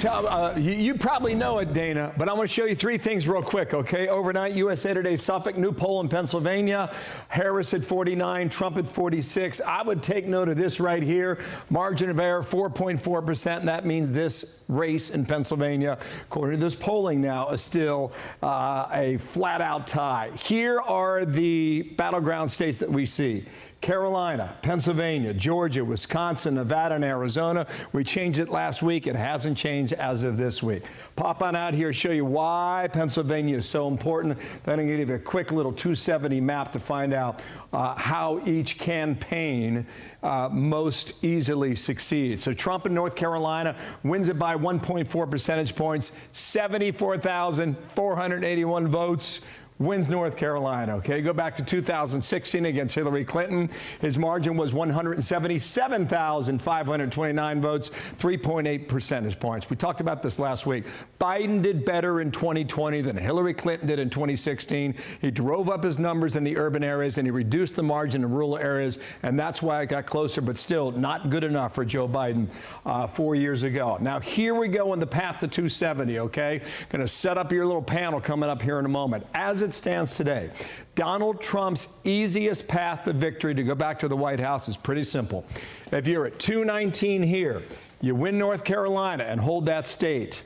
You probably know it, Dana, but I'm going to show you three things real quick, okay? Overnight, USA Today, Suffolk, new poll in Pennsylvania. Harris at 49, Trump at 46. I would take note of this right here. Margin of error, 4.4%. And that means this race in Pennsylvania, according to this polling now, is still a flat-out tie. Here are the battleground states that we see. Carolina, Pennsylvania, Georgia, Wisconsin, Nevada, and Arizona. We changed it last week. It hasn't changed as of this week. Pop on out here, show you why Pennsylvania is so important. Then I'm going to give you a quick little 270 map to find out how each campaign most easily succeeds. So Trump in North Carolina wins it by 1.4 percentage points, 74,481 votes. Wins North Carolina, okay? Go back to 2016 against Hillary Clinton. His margin was 177,529 votes, 3.8 percentage points. We talked about this last week. Biden did better in 2020 than Hillary Clinton did in 2016. He drove up his numbers in the urban areas, and he reduced the margin in rural areas, and that's why it got closer, but still not good enough for Joe Biden 4 years ago. Now, here we go on the path to 270, okay? Going to set up your little panel coming up here in a moment. As it stands today, Donald Trump's easiest path to victory to go back to the White House is pretty simple. If you're at 219 here, you win North Carolina and hold that state.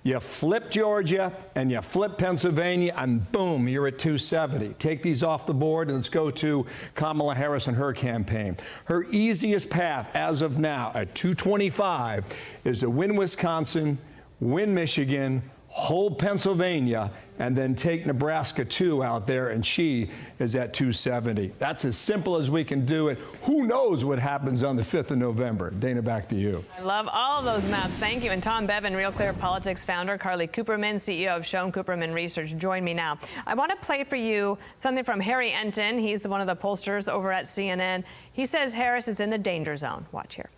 You flip Georgia and you flip Pennsylvania, and boom, you're at 270. Take these off the board and let's go to Kamala Harris and her campaign. Her easiest path as of now at 225 is to win Wisconsin, win Michigan, hold Pennsylvania, and then take Nebraska 2 out there, and she is at 270. That's as simple as we can do it. Who knows what happens on the 5th of November? Dana, back to you. I love all of those maps. Thank you. And Tom Bevan, RealClearPolitics founder, Carly Cooperman, CEO of Schoen-Cooperman Research, join me now. I want to play for you something from Harry Enton. He's one of the pollsters over at CNN. He says Harris is in the danger zone. Watch here.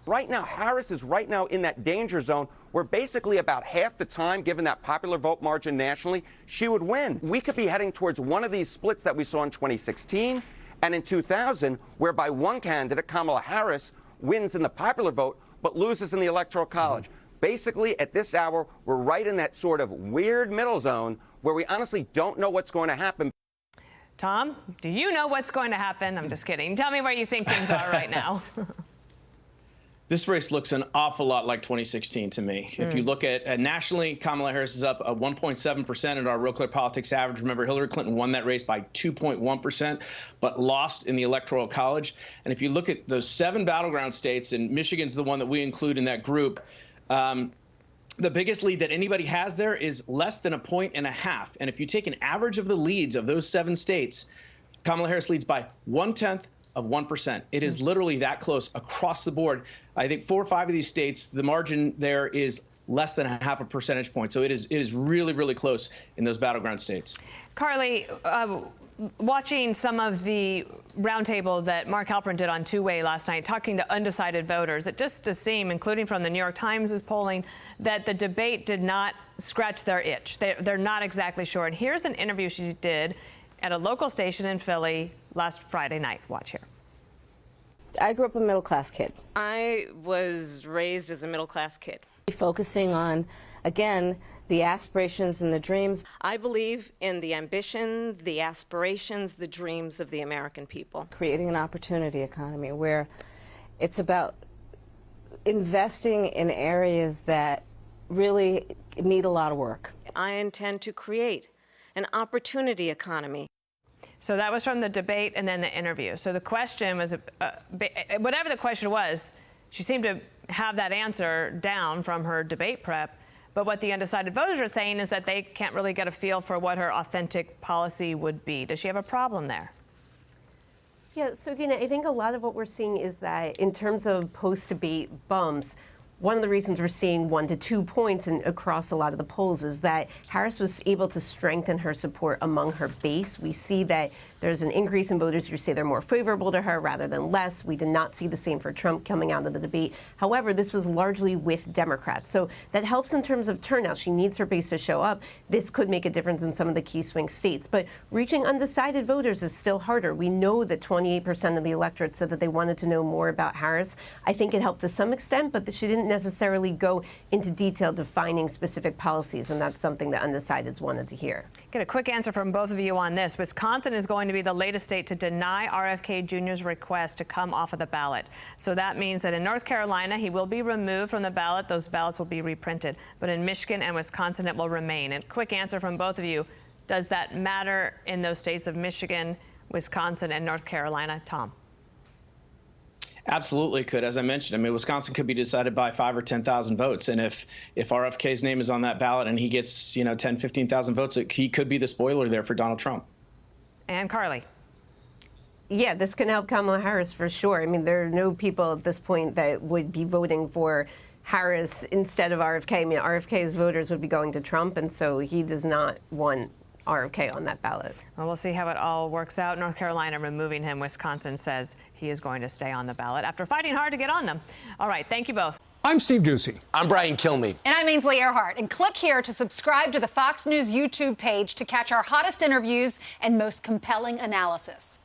Right now, Harris is right now in that danger zone where basically about half the time, given that popular vote margin nationally, she would win. We could be heading towards one of these splits that we saw in 2016 and in 2000, whereby one candidate, Kamala Harris, wins in the popular vote but loses in the electoral college. Basically, at this hour, we're right in that sort of weird middle zone where we honestly don't know what's going to happen. Tom, do you know what's going to happen? I'm just kidding. Tell me where you think things are right now. This race looks an awful lot like 2016 to me. If you look at nationally, Kamala Harris is up 1.7% at our RealClearPolitics average. Remember, Hillary Clinton won that race by 2.1%, but lost in the electoral college. And if you look at those 7 battleground states, and Michigan's the one that we include in that group, the biggest lead that anybody has there is less than 1.5 points. And if you take an average of the leads of those 7 states, Kamala Harris leads by 1/10 of 1%. It is literally that close across the board. I think 4 or 5 of these states, the margin there is less than 0.5 percentage point. So it is really, really close in those battleground states. Carly, watching some of the roundtable that Mark Halperin did on Two-Way last night, talking to undecided voters, it just does seem, including from the New York Times' polling, that the debate did not scratch their itch. They're not exactly sure. And here's an interview she did at a local station in Philly last Friday night. Watch here. I grew up a middle-class kid. I was raised as a middle-class kid. Focusing on, again, the aspirations and the dreams. I believe in the ambition, the aspirations, the dreams of the American people. Creating an opportunity economy where it's about investing in areas that really need a lot of work. I intend to create an opportunity economy. So that was from the debate and then the interview. So the question was, whatever the question was, she seemed to have that answer down from her debate prep. But what the undecided voters are saying is that they can't really get a feel for what her authentic policy would be. Does she have a problem there? Yeah, so Dina, I think a lot of what we're seeing is that in terms of post-debate bumps, one of the reasons we're seeing 1 to 2 points across a lot of the polls is that Harris was able to strengthen her support among her base. We see that there's an increase in voters who say they're more favorable to her rather than less. We did not see the same for Trump coming out of the debate. However, this was largely with Democrats. So that helps in terms of turnout. She needs her base to show up. This could make a difference in some of the key swing states. But reaching undecided voters is still harder. We know that 28% of the electorate said that they wanted to know more about Harris. I think it helped to some extent, but she didn't necessarily go into detail defining specific policies, and that's something that undecideds wanted to hear. Get a quick answer from both of you on this. Wisconsin is going to be the latest state to deny RFK Jr.'s request to come off of the ballot. So that means that in North Carolina, he will be removed from the ballot. Those ballots will be reprinted. But in Michigan and Wisconsin, it will remain. And quick answer from both of you. Does that matter in those states of Michigan, Wisconsin, and North Carolina? Tom. Absolutely could. As I mentioned, I mean, Wisconsin could be decided by 5,000 or 10,000 votes. And if RFK's name is on that ballot and he gets, 10, 15,000 votes, he could be the spoiler there for Donald Trump. And Carly. Yeah, this can help Kamala Harris for sure. I mean, there are no people at this point that would be voting for Harris instead of RFK. I mean, RFK's voters would be going to Trump, and so he does not want RFK on that ballot. Well, we'll see how it all works out. North Carolina removing him. Wisconsin says he is going to stay on the ballot after fighting hard to get on them. All right, thank you both. I'm Steve Ducey. I'm Brian Kilmeade. And I'm Ainsley Earhart. And click here to subscribe to the Fox News YouTube page to catch our hottest interviews and most compelling analysis.